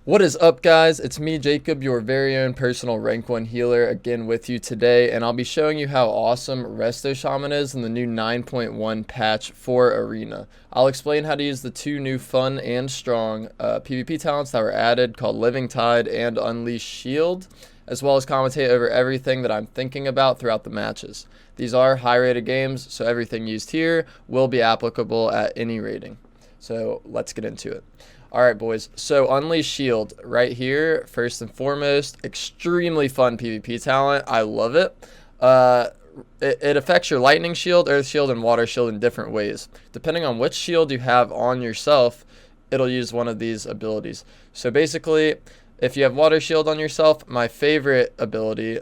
What is up, guys? It's me, Jacob, your very own personal rank 1 healer, again with you today, and I'll be showing you how awesome Resto Shaman is in the new 9.1 patch for Arena. I'll explain how to use the two new fun and strong PvP talents that were added called Living Tide and Unleash Shield, as well as commentate over everything that I'm thinking about throughout the matches. These are high-rated games, so everything used here will be applicable at any rating. So let's get into it. Alright, boys, so Unleash Shield right here, first and foremost, extremely fun PvP talent. I love it. It affects your Lightning Shield, Earth Shield, and Water Shield in different ways. Depending on which shield you have on yourself, it'll use one of these abilities. So basically, if you have Water Shield on yourself, my favorite ability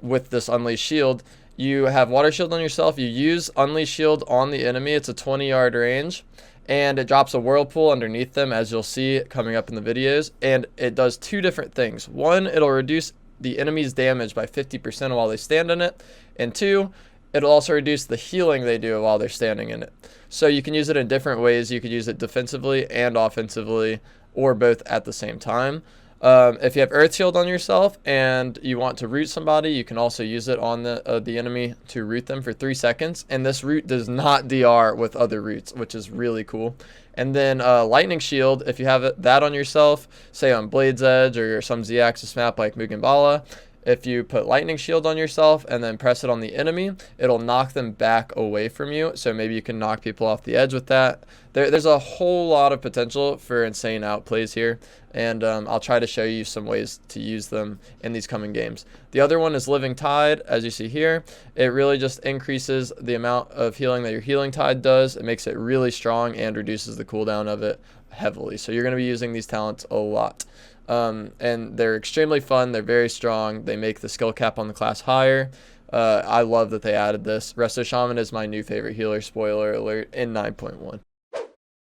with this Unleash Shield, you have Water Shield on yourself, you use Unleash Shield on the enemy, it's a 20-yard range. And it drops a whirlpool underneath them, as you'll see coming up in the videos, and it does two different things. One, it'll reduce the enemy's damage by 50% while they stand in it, and two, it'll also reduce the healing they do while they're standing in it. So you can use it in different ways. You could use it defensively and offensively, or both at the same time. If you have Earth Shield on yourself and you want to root somebody, you can also use it on the enemy to root them for 3 seconds. And this root does not DR with other roots, which is really cool. And then Lightning Shield, if you have that on yourself, say on Blade's Edge or some Z-axis map like Mugenbala, if you put Lightning Shield on yourself and then press it on the enemy, it'll knock them back away from you. So maybe you can knock people off the edge with that. There's a whole lot of potential for insane outplays here, and I'll try to show you some ways to use them in these coming games. The other one is Living Tide, as you see here. It really just increases the amount of healing that your Healing Tide does. It makes it really strong and reduces the cooldown of it heavily. So you're going to be using these talents a lot. And they're extremely fun. They're very strong. They make the skill cap on the class higher. I love that they added this. Resto Shaman is my new favorite healer, spoiler alert, in 9.1.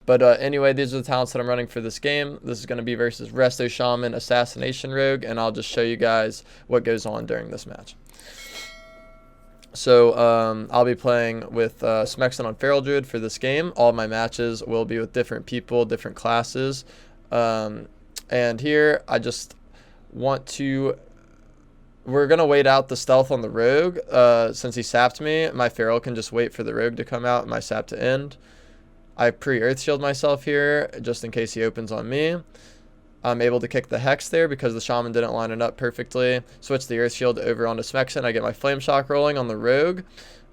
But anyway, these are the talents that I'm running for this game. This is going to be versus Resto Shaman, Assassination Rogue, and I'll just show you guys what goes on during this match. So I'll be playing with Smexon on Feral Druid for this game. All of my matches will be with different people, different classes. And here, I just want to... We're going to wait out the stealth on the Rogue. Since he sapped me, my Feral can just wait for the Rogue to come out and my sap to end. I pre-Earth Shield myself here, just in case he opens on me. I'm able to kick the Hex there because the Shaman didn't line it up perfectly. Switch the Earth Shield over onto Smexon. I get my Flame Shock rolling on the Rogue.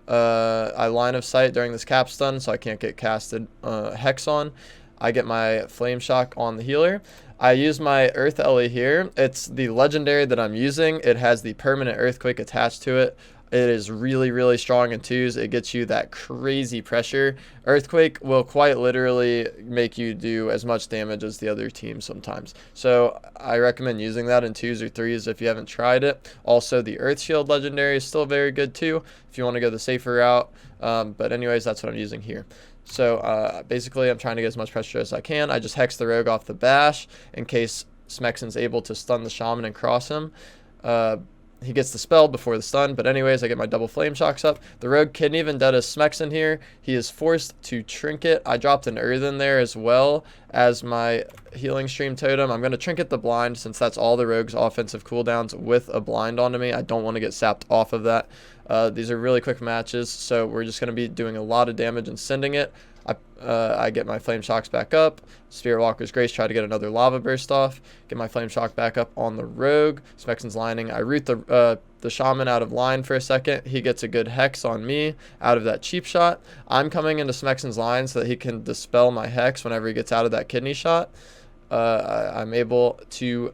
I line of sight during this cap stun, so I can't get casted Hex on. I get my Flame Shock on the healer. I use my Earth Ellie here. It's the legendary that I'm using. It has the permanent Earthquake attached to it. It is really, really strong in 2s. It gets you that crazy pressure. Earthquake will quite literally make you do as much damage as the other team sometimes. So I recommend using that in 2s or 3s if you haven't tried it. Also, the Earth Shield legendary is still very good too if you want to go the safer route. But anyways, that's what I'm using here. So basically, I'm trying to get as much pressure as I can. I just hex the Rogue off the bash in case Smexon's able to stun the Shaman and cross him. He gets dispelled before the stun, but anyways, I get my double Flame Shocks up. The Rogue Kidney Vendetta Smexon here. He is forced to Trinket. I dropped an Earthen there as well as my Healing Stream Totem. I'm going to Trinket the Blind since that's all the Rogue's offensive cooldowns with a Blind onto me. I don't want to get sapped off of that. These are really quick matches, so we're just going to be doing a lot of damage and sending it. I get my Flame Shocks back up. Spirit Walker's Grace, try to get another Lava Burst off. Get my Flame Shock back up on the Rogue. Smexon's lining. I root the Shaman out of line for a second. He gets a good Hex on me out of that cheap shot. I'm coming into Smexon's line so that he can dispel my Hex whenever he gets out of that kidney shot. I'm able to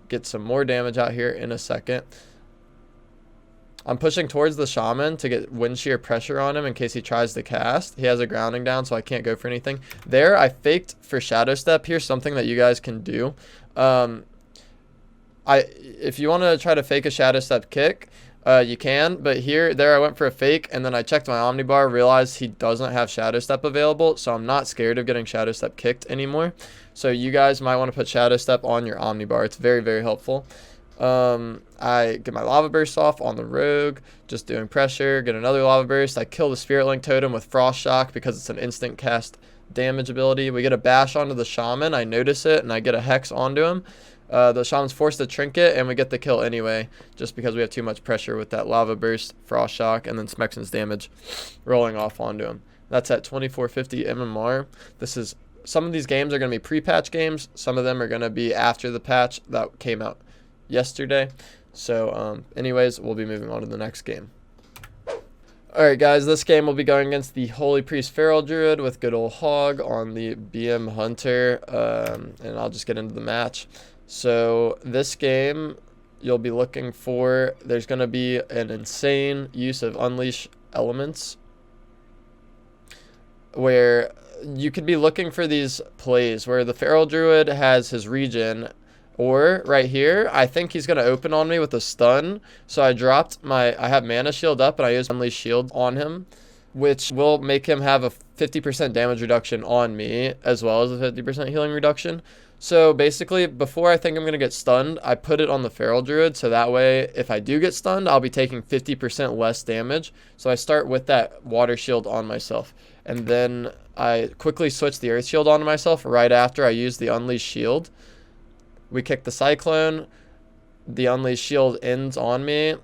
get some more damage out here in a second. I'm pushing towards the Shaman to get wind shear pressure on him in case he tries to cast. He has a grounding down, so I can't go for anything. There, I faked for Shadow Step. Here's something that you guys can do. If you want to try to fake a Shadow Step kick, you can, but there I went for a fake, and then I checked my Omnibar, realized he doesn't have Shadow Step available, so I'm not scared of getting Shadow Step kicked anymore. So you guys might want to put Shadow Step on your Omnibar. It's very, very helpful. I get my Lava Burst off on the Rogue, just doing pressure, get another Lava Burst. I kill the Spirit Link Totem with Frost Shock because it's an instant cast damage ability. We get a bash onto the shaman. I notice it, and I get a hex onto him. The shaman's forced to trinket, and we get the kill anyway, just because we have too much pressure with that lava burst, frost shock, and then Smexon's damage rolling off onto him. That's at 2450 MMR. Some of these games are going to be pre-patch games. Some of them are going to be after the patch that came out yesterday. So anyways, we'll be moving on to the next game. Alright guys, this game will be going against the Holy Priest Feral Druid with good old Hog on the BM Hunter, and I'll just get into the match. So this game, you'll be looking for, there's going to be an insane use of Unleash elements, where you could be looking for these plays where the Feral Druid has his regen. Or right here, I think he's going to open on me with a stun. So I have Mana Shield up, and I use Unleash Shield on him, which will make him have a 50% damage reduction on me, as well as a 50% healing reduction. So basically, before I think I'm going to get stunned, I put it on the Feral Druid, so that way, if I do get stunned, I'll be taking 50% less damage. So I start with that Water Shield on myself, and then I quickly switch the Earth Shield onto myself right after I use the Unleash Shield. We kick the Cyclone. The Unleashed Shield ends on me.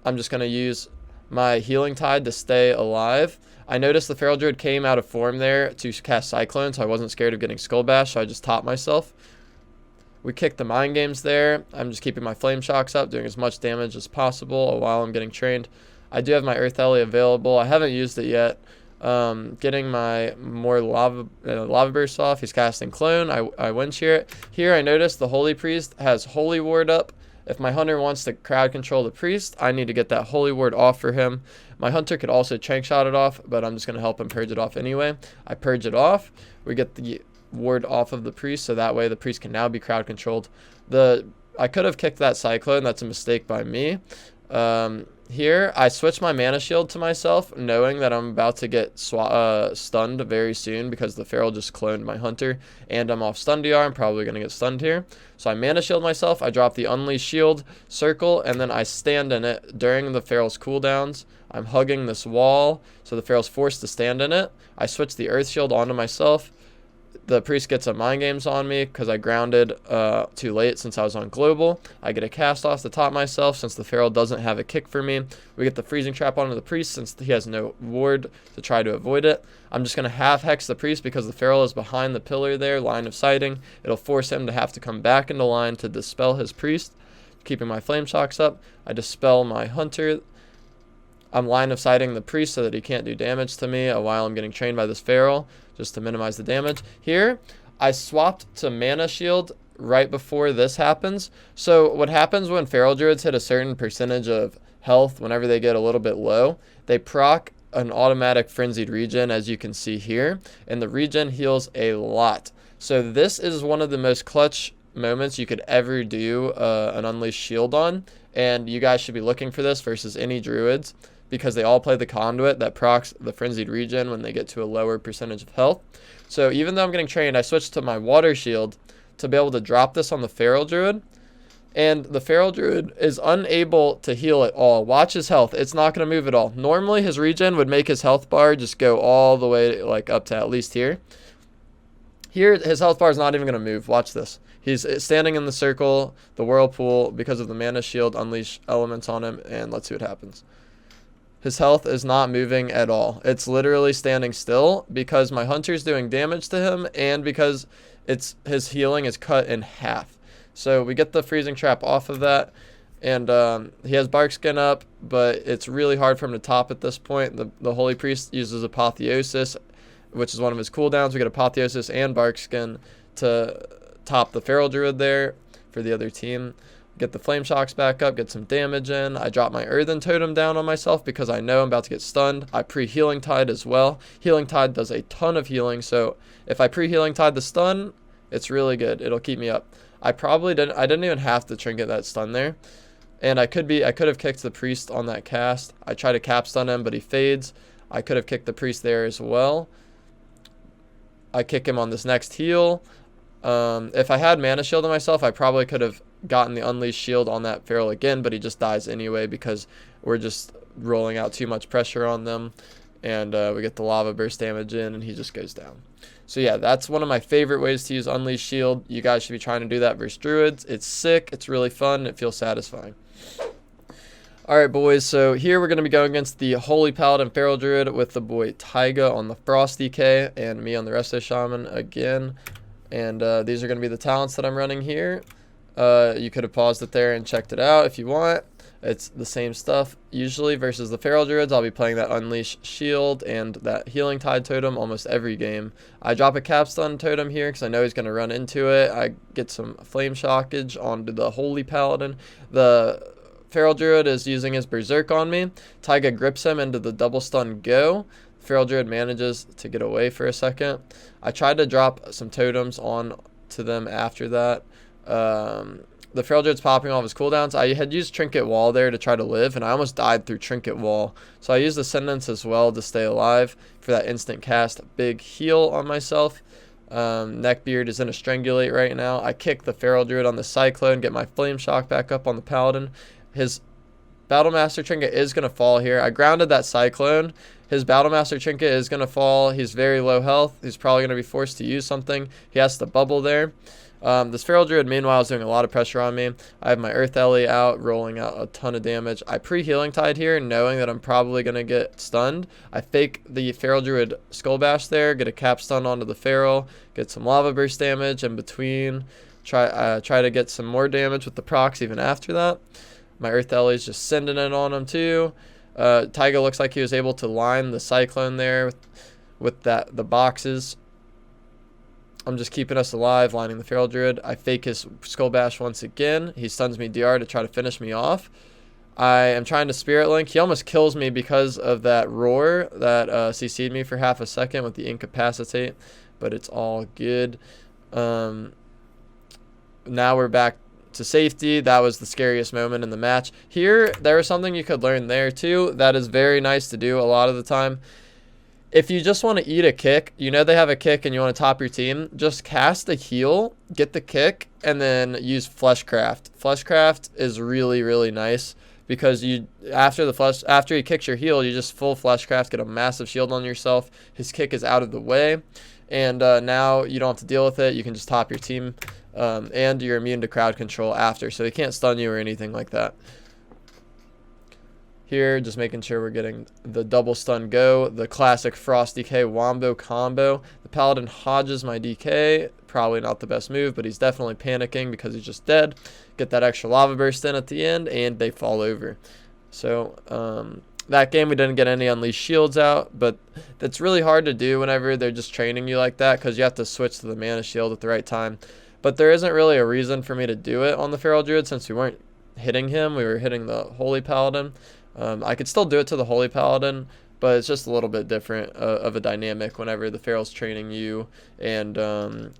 I'm just going to use my Healing Tide to stay alive. I noticed the Feral Druid came out of form there to cast Cyclone, so I wasn't scared of getting Skull Bash, so I just topped myself. We kick the Mind Games there. I'm just keeping my Flame Shocks up, doing as much damage as possible while I'm getting trained. I do have my Earth Ellie available. I haven't used it yet. Getting my more lava bursts off. He's casting Clone. I wind shear it. Here I noticed the Holy Priest has Holy Ward up. If my hunter wants to crowd control the priest, I need to get that Holy Ward off for him. My hunter could also Trank Shot it off, but I'm just going to help him purge it off anyway. I purge it off. We get the ward off of the priest, so that way the priest can now be crowd controlled. I could have kicked that Cyclone. That's a mistake by me. Here, I switch my Mana Shield to myself, knowing that I'm about to get stunned very soon because the Feral just cloned my Hunter, and I'm off stun DR. I'm probably going to get stunned here. So I Mana Shield myself, I drop the Unleashed Shield, circle, and then I stand in it during the Feral's cooldowns. I'm hugging this wall, so the Feral's forced to stand in it. I switch the Earth Shield onto myself. The priest gets a Mind Games on me because I grounded too late since I was on global. I get a cast off to top myself since the Feral doesn't have a kick for me. We get the freezing trap onto the priest since he has no ward to try to avoid it. I'm just going to half hex the priest because the Feral is behind the pillar there, line of sighting. It'll force him to have to come back into line to dispel his priest. Keeping my flame shocks up, I dispel my hunter. I'm line of sighting the priest so that he can't do damage to me while I'm getting trained by this Feral, just to minimize the damage. Here, I swapped to Mana Shield right before this happens. So what happens when Feral Druids hit a certain percentage of health, whenever they get a little bit low, they proc an automatic Frenzied Regen, as you can see here, and the regen heals a lot. So this is one of the most clutch moments you could ever do an Unleashed Shield on, and you guys should be looking for this versus any Druids, because they all play the conduit that procs the Frenzied Regen when they get to a lower percentage of health. So even though I'm getting trained, I switched to my Water Shield to be able to drop this on the Feral Druid. And the Feral Druid is unable to heal at all. Watch his health. It's not going to move at all. Normally his regen would make his health bar just go all the way like up to at least here. Here his health bar is not even going to move. Watch this. He's standing in the circle, the whirlpool, because of the Mana Shield, unleash elements on him, and let's see what happens. His health is not moving at all. It's literally standing still because my hunter's doing damage to him and because his healing is cut in half. So we get the freezing trap off of that, and he has bark skin up, but it's really hard for him to top at this point. The Holy Priest uses Apotheosis, which is one of his cooldowns. We get Apotheosis and bark skin to top the Feral Druid there for the other team. Get the flame shocks back up, get some damage in. I drop my earthen totem down on myself because I know I'm about to get stunned. I pre-healing tide as well. Healing tide does a ton of healing, so if I pre-healing tide the stun, it's really good. It'll keep me up. I didn't even have to trinket that stun there. And I could have kicked the priest on that cast. I try to cap stun him, but he fades. I could have kicked the priest there as well. I kick him on this next heal. If I had Mana Shield on myself, I probably could have gotten the Unleashed Shield on that Feral again, but he just dies anyway because we're just rolling out too much pressure on them, and we get the Lava Burst damage in, and he just goes down. So yeah, that's one of my favorite ways to use Unleash Shield. You guys should be trying to do that versus Druids. It's sick, it's really fun, it feels satisfying. Alright boys, so here we're going to be going against the Holy Paladin Feral Druid with the boy Taiga on the Frost DK and me on the Resto Shaman again. And these are going to be the talents that I'm running here. You could have paused it there and checked it out if you want. It's the same stuff usually versus the Feral Druids. I'll be playing that Unleash Shield and that Healing Tide totem almost every game. I drop a Capstun totem here because I know he's going to run into it. I get some Flame Shockage onto the Holy Paladin. The Feral Druid is using his Berserk on me. Taiga grips him into the double stun go. Feral Druid manages to get away for a second. I tried to drop some totems on to them after that. The Feral Druid's popping off his cooldowns. I had used Trinket Wall there to try to live, and I almost died through Trinket Wall. So I used Ascendance as well to stay alive for that instant cast. Big heal on myself. Neckbeard is in a Strangulate right now. I kick the Feral Druid on the Cyclone, get my Flame Shock back up on the Paladin. His Battlemaster Trinket is going to fall here. I grounded that Cyclone. His Battlemaster Trinket is going to fall. He's very low health. He's probably going to be forced to use something. He has to bubble there. This Feral Druid, meanwhile, is doing a lot of pressure on me. I have my Earth Ellie out, rolling out a ton of damage. I pre-Healing Tide here, knowing that I'm probably going to get stunned. I fake the Feral Druid Skull Bash there, get a Cap Stun onto the Feral, get some Lava Burst damage in between. Try to get some more damage with the procs even after that. My Earth Ellie's just sending it on him too. Taiga looks like he was able to line the Cyclone there with the boxes. I'm just keeping us alive, lining the Feral Druid. I fake his Skull Bash once again. He stuns me DR to try to finish me off. I am trying to Spirit Link. He almost kills me because of that roar that CC'd me for half a second with the Incapacitate, but it's all good. Now we're back to safety. That was the scariest moment in the match. Here, there was something you could learn there too that is very nice to do a lot of the time. If you just want to eat a kick, you know they have a kick and you want to top your team, just cast a heal, get the kick, and then use Fleshcraft. Fleshcraft is really, really nice because after he kicks your heal, you just full Fleshcraft, get a massive shield on yourself. His kick is out of the way, and now you don't have to deal with it. You can just top your team, and you're immune to crowd control after, so he can't stun you or anything like that. Here, just making sure we're getting the double stun go, the classic Frost DK Wombo combo. The Paladin hodges my DK, probably not the best move, but he's definitely panicking because he's just dead. Get that extra Lava Burst in at the end, and they fall over. So, that game we didn't get any Unleashed Shields out, but that's really hard to do whenever they're just training you like that because you have to switch to the Mana Shield at the right time. But there isn't really a reason for me to do it on the Feral Druid since we weren't hitting him, we were hitting the Holy Paladin. I could still do it to the Holy Paladin, but it's just a little bit different of a dynamic whenever the Feral's training you and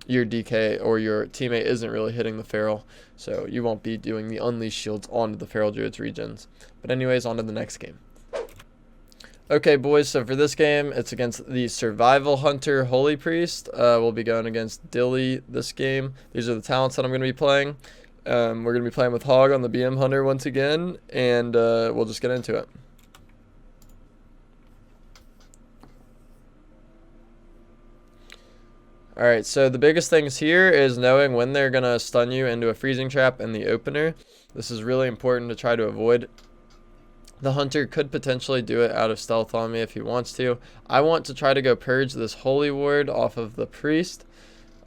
your DK or your teammate isn't really hitting the Feral, so you won't be doing the Unleashed Shields onto the Feral Druid's regions. But anyways, on to the next game. Okay, boys, so for this game, it's against the SurviHunter Holy Priest. We'll be going against Dilly this game. These are the talents that I'm going to be playing. We're going to be playing with Hog on the BM Hunter once again, and we'll just get into it. Alright, so the biggest things here is knowing when they're going to stun you into a freezing trap in the opener. This is really important to try to avoid. The Hunter could potentially do it out of stealth on me if he wants to. I want to try to go purge this Holy Ward off of the Priest.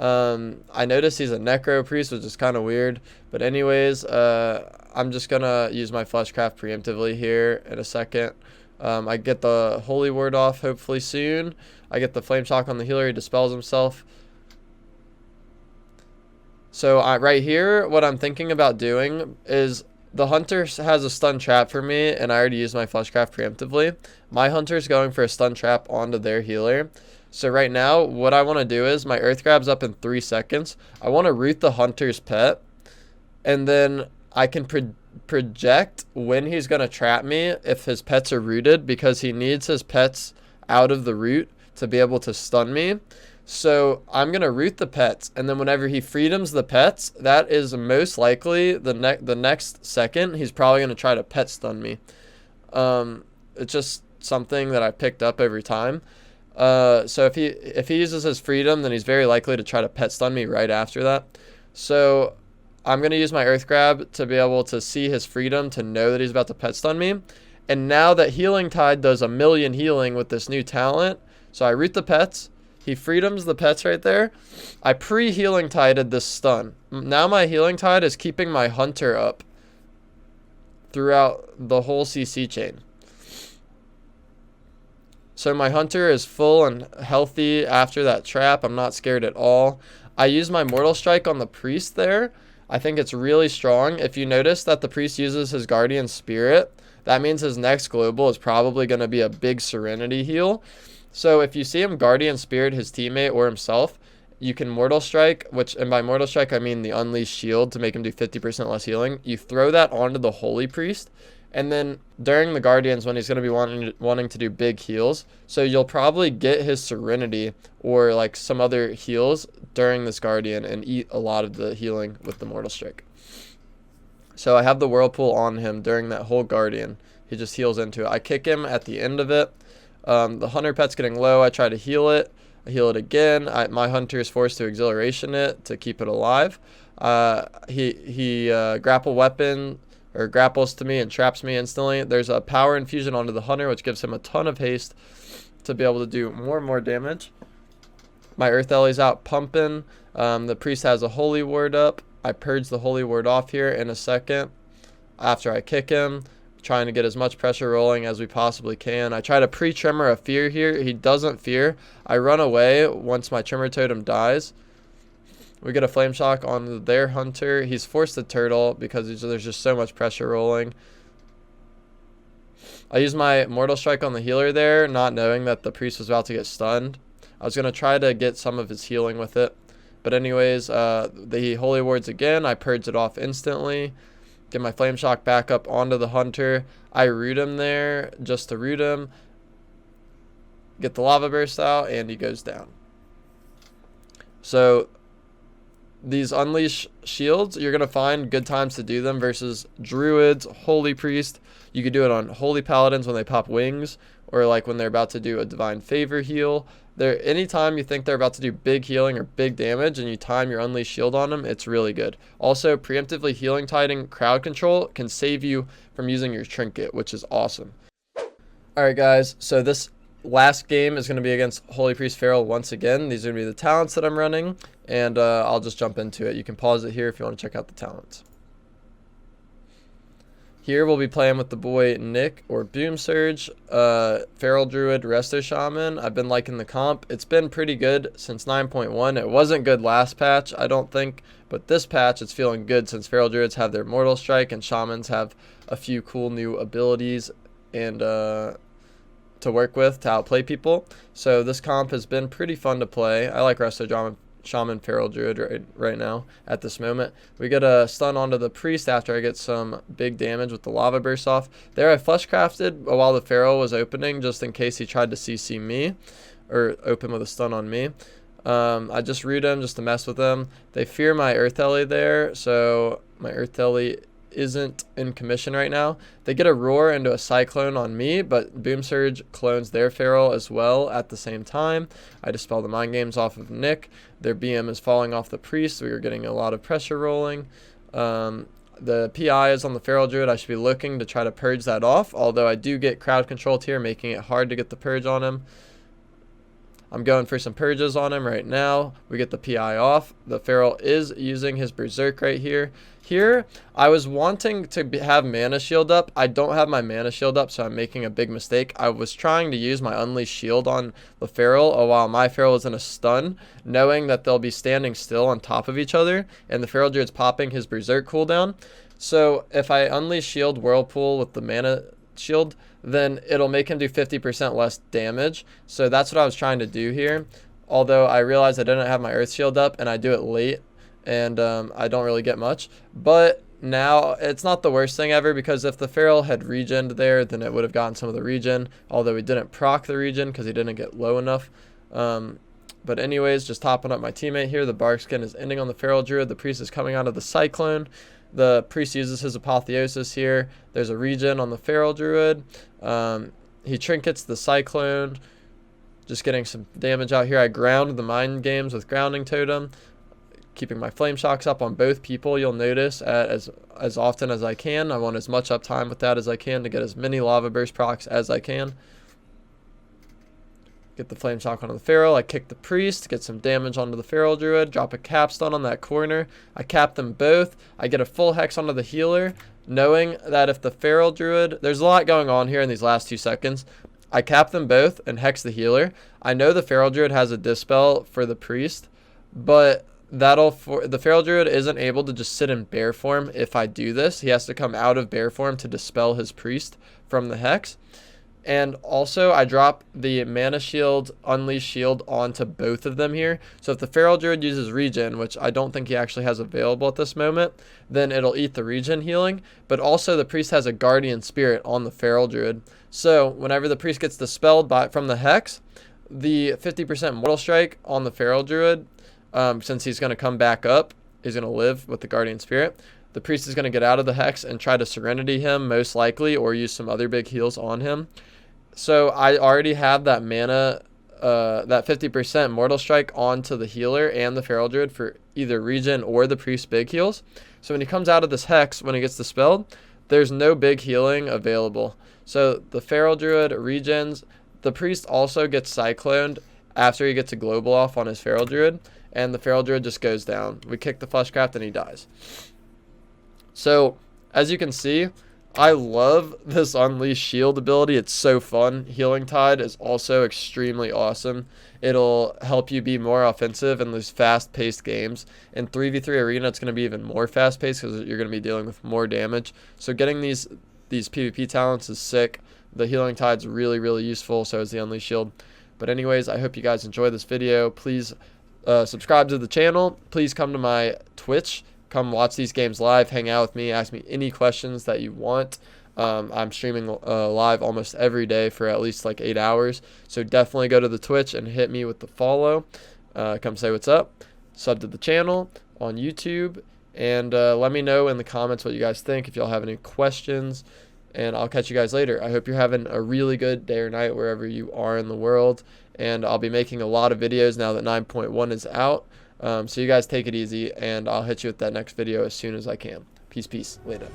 I noticed he's a Necro Priest, which is kind of weird. But anyways, I'm just going to use my Fleshcraft preemptively here in a second. I get the Holy Ward off hopefully soon. I get the Flame Shock on the healer. He dispels himself. So right here, what I'm thinking about doing is the Hunter has a stun trap for me, and I already used my Fleshcraft preemptively. My Hunter's going for a stun trap onto their healer. So right now, what I want to do is my Earth Grab's up in 3 seconds. I want to root the Hunter's pet, and then I can project when he's going to trap me if his pets are rooted, because he needs his pets out of the root to be able to stun me. So I'm going to root the pets, and then whenever he freedoms the pets, that is most likely the next second, he's probably going to try to pet stun me. It's just something that I picked up over time. So if he uses his freedom, then he's very likely to try to pet stun me right after that. So I'm going to use my Earth Grab to be able to see his freedom to know that he's about to pet stun me. And now that Healing Tide does 1,000,000 healing with this new talent, so I root the pets. He freedoms the pets right there. I pre-Healing Tided this stun. Now my Healing Tide is keeping my Hunter up throughout the whole CC chain. So my Hunter is full and healthy after that trap. I'm not scared at all. I use my Mortal Strike on the Priest there. I think it's really strong. If you notice that the Priest uses his Guardian Spirit, that means his next global is probably going to be a big Serenity heal. So if you see him Guardian Spirit his teammate or himself, you can Mortal Strike, and by Mortal Strike I mean the Unleashed Shield to make him do 50% less healing. You throw that onto the Holy Priest, and then during the Guardians when he's going to be wanting to do big heals, so you'll probably get his Serenity or like some other heals during this Guardian and eat a lot of the healing with the Mortal Strike. So I have the Whirlpool on him during that whole Guardian. He just heals into it. I kick him at the end of it. The Hunter pet's getting low. I try to heal it. I heal it again. My Hunter is forced to Exhilaration it to keep it alive. He grapple weapon or grapples to me and traps me instantly. There's a power infusion onto the Hunter, which gives him a ton of haste to be able to do more and more damage. My Earth Ellie's out pumping. The Priest has a Holy Ward up. I purge the Holy Ward off here in a second after I kick him, trying to get as much pressure rolling as we possibly can. I try to pre-Tremor a Fear here. He doesn't fear. I run away once my Tremor Totem dies. We get a Flame Shock on their Hunter. He's forced to turtle because there's just so much pressure rolling. I use my Mortal Strike on the healer there, not knowing that the Priest was about to get stunned. I was going to try to get some of his healing with it. But anyways, the Holy Wards again. I purge it off instantly. Get my Flame Shock back up onto the Hunter. I root him there just to root him. Get the Lava Burst out, and he goes down. So these Unleash shields, you're going to find good times to do them versus Druids, Holy Priest. You could do it on Holy Paladins when they pop wings, or like when they're about to do a Divine Favor heal. Anytime you think they're about to do big healing or big damage and you time your Unleashed shield on them, it's really good. Also, preemptively Healing Tiding crowd control can save you from using your trinket, which is awesome. Alright guys, so this last game is going to be against Holy Priest Feral once again. These are going to be the talents that I'm running, and I'll just jump into it. You can pause it here if you want to check out the talents. Here we'll be playing with the boy Nick or Boom Surge, Feral Druid, Resto Shaman. I've been liking the comp. It's been pretty good since 9.1. It wasn't good last patch, I don't think, but this patch it's feeling good since Feral Druids have their Mortal Strike and Shamans have a few cool new abilities and to work with to outplay people. So this comp has been pretty fun to play. I like Resto Shaman Feral Druid right now at this moment. We get a stun onto the Priest after I get some big damage with the Lava Burst off. There I flush crafted while the Feral was opening just in case he tried to CC me or open with a stun on me. I just root him just to mess with him. They fear my Earth Ellie there, so my Earth Ellie isn't in commission right now. They get a Roar into a Cyclone on me, but Boom Surge clones their Feral as well at the same time. I dispel the Mind Games off of Nick. Their BM is falling off the Priest. We are getting a lot of pressure rolling. The PI is on the Feral Druid. I should be looking to try to purge that off, although I do get crowd controlled here, making it hard to get the purge on him. I'm going for some purges on him right now. We get the PI off. The Feral is using his Berserk right here. Here, I was wanting to have Mana Shield up. I don't have my Mana Shield up, so I'm making a big mistake. I was trying to use my Unleashed Shield on the Feral while my Feral was in a stun, knowing that they'll be standing still on top of each other, and the Feral Druid's popping his Berserk cooldown. So if I Unleash Shield Whirlpool with the Mana Shield, then it'll make him do 50% less damage. So that's what I was trying to do here. Although I realized I didn't have my Earth Shield up and I do it late and I don't really get much. But now it's not the worst thing ever because if the Feral had regened there, then it would have gotten some of the regen. Although he didn't proc the regen because he didn't get low enough. But anyways, just topping up my teammate here. The Bark Skin is ending on the Feral Druid. The Priest is coming out of the Cyclone. The Priest uses his Apotheosis here. There's a regen on the Feral Druid. He trinkets the Cyclone. Just getting some damage out here. I ground the mind games with grounding totem, keeping my flame shocks up on both people. You'll notice as often as I can. I want as much uptime with that as I can to get as many lava burst procs as I can. Get the flame shock onto the feral. I kick the priest, get some damage onto the feral druid, drop a capstone on that corner. I cap them both. I get a full hex onto the healer, knowing that if the feral druid, there's a lot going on here in these last 2 seconds. I cap them both and hex the healer. I know the feral druid has a dispel for the priest, but the feral druid isn't able to just sit in bear form if I do this. He has to come out of bear form to dispel his priest from the hex. And also I drop the mana shield, unleash shield onto both of them here. So if the feral druid uses regen, which I don't think he actually has available at this moment, then it'll eat the regen healing. But also the priest has a guardian spirit on the feral druid. So whenever the priest gets dispelled from the hex, the 50% mortal strike on the feral druid, since he's going to come back up, he's going to live with the guardian spirit. The priest is going to get out of the hex and try to serenity him most likely, or use some other big heals on him. So I already have that mana, that 50% mortal strike onto the healer and the feral druid for either regen or the priest big heals. So when he comes out of this hex, when he gets dispelled, there's no big healing available. So the feral druid regens. The priest also gets cycloned after he gets a global off on his feral druid, and the feral druid just goes down. We kick the fleshcraft and he dies. So as you can see, I love this Unleash Shield ability. It's so fun. Healing Tide is also extremely awesome. It'll help you be more offensive in these fast-paced games. In 3v3 Arena, it's going to be even more fast-paced because you're going to be dealing with more damage. So getting these PvP talents is sick. The Healing Tide's really, really useful. So is the Unleash Shield. But anyways, I hope you guys enjoyed this video. Please subscribe to the channel. Please come to my Twitch. Come watch these games live, hang out with me, ask me any questions that you want. I'm streaming live almost every day for at least like 8 hours. So definitely go to the Twitch and hit me with the follow. Come say what's up. Sub to the channel on YouTube. And let me know in the comments what you guys think, if y'all have any questions. And I'll catch you guys later. I hope you're having a really good day or night wherever you are in the world. And I'll be making a lot of videos now that 9.1 is out. So you guys take it easy, and I'll hit you with that next video as soon as I can. Peace, later.